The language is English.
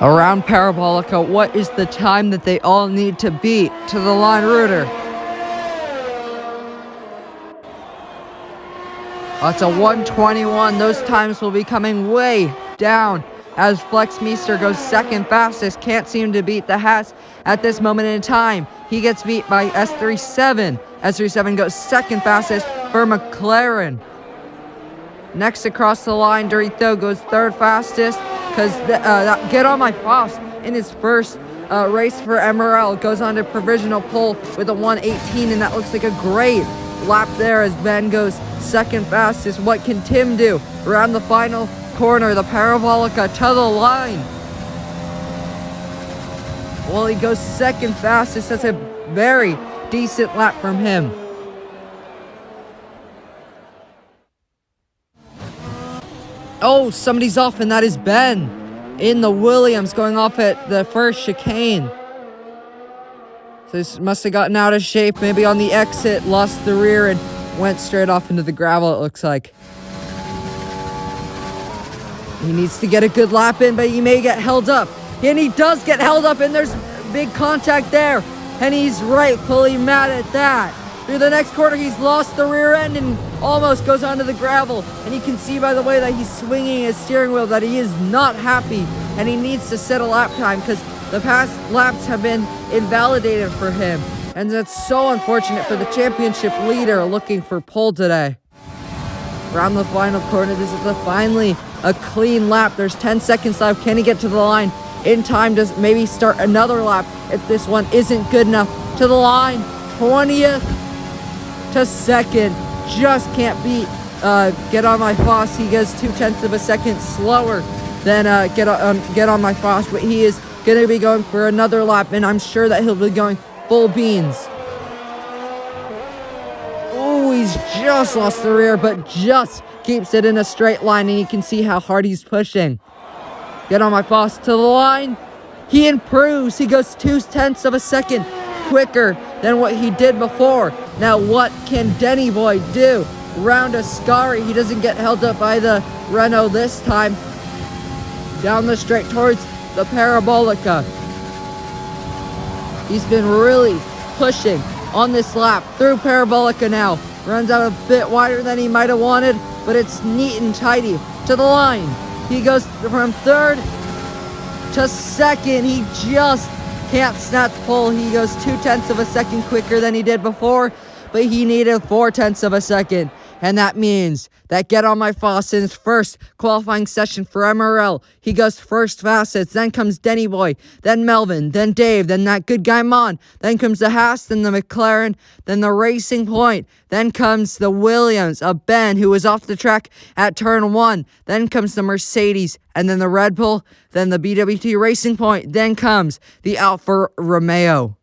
Around Parabolica, what is the time that they all need to beat? To the line, Reuter. It's a 1:21. Those times will be coming way down as Flexmeister goes second fastest. Can't seem to beat the Haas at this moment in time. He gets beat by S37. S37 goes second fastest for McLaren. Next across the line, Dorito goes third fastest because Get On My Foss in his first race for MRL goes on to provisional pole with a 1:18, and that looks like a great lap there as Ben goes second fastest. What can Tim do? Around the final corner, the Parabolica to the line. Well, he goes second fastest. That's a very decent lap from him. Oh, somebody's off, and that is Ben in the Williams going off at the first chicane. So this must have gotten out of shape, maybe on the exit, lost the rear, and went straight off into the gravel, it looks like. He needs to get a good lap in, but he may get held up. And he does get held up, and there's big contact there. And he's rightfully mad at that. Through the next corner, he's lost the rear end and almost goes onto the gravel. And you can see by the way that he's swinging his steering wheel that he is not happy. And he needs to set a lap time because the past laps have been invalidated for him. And that's so unfortunate for the championship leader looking for pole today. Around the final corner, this is finally a clean lap. There's 10 seconds left. Can he get to the line in time to maybe start another lap if this one isn't good enough? To the line, 20th to second. Just can't beat Get On My Foss. He goes 0.2 of a second slower than Get On My Foss, but he is going to be going for another lap, and I'm sure that he'll be going full beans. Oh, he's just lost the rear, but just keeps it in a straight line, and you can see how hard he's pushing. Get On My Foss to the line. He improves. He goes 0.2 of a second quicker than what he did before. Now, what can Denny Boy do? Round Ascari. He doesn't get held up by the Renault this time. Down the straight towards the Parabolica. He's been really pushing on this lap through Parabolica now. Runs out a bit wider than he might have wanted, but it's neat and tidy. To the line. He goes from third to second. He just can't snap pole. He goes 0.2 of a second quicker than he did before, but he needed 0.4 of a second. And that means that Get On My Foss in his first qualifying session for MRL. He goes first fastest, then comes Denny Boy, then Melvin, then Dave, then that good guy Mon, then comes the Haas, then the McLaren, then the Racing Point, then comes the Williams, a Ben who was off the track at turn 1, then comes the Mercedes, and then the Red Bull, then the BWT Racing Point, then comes the Alfa Romeo.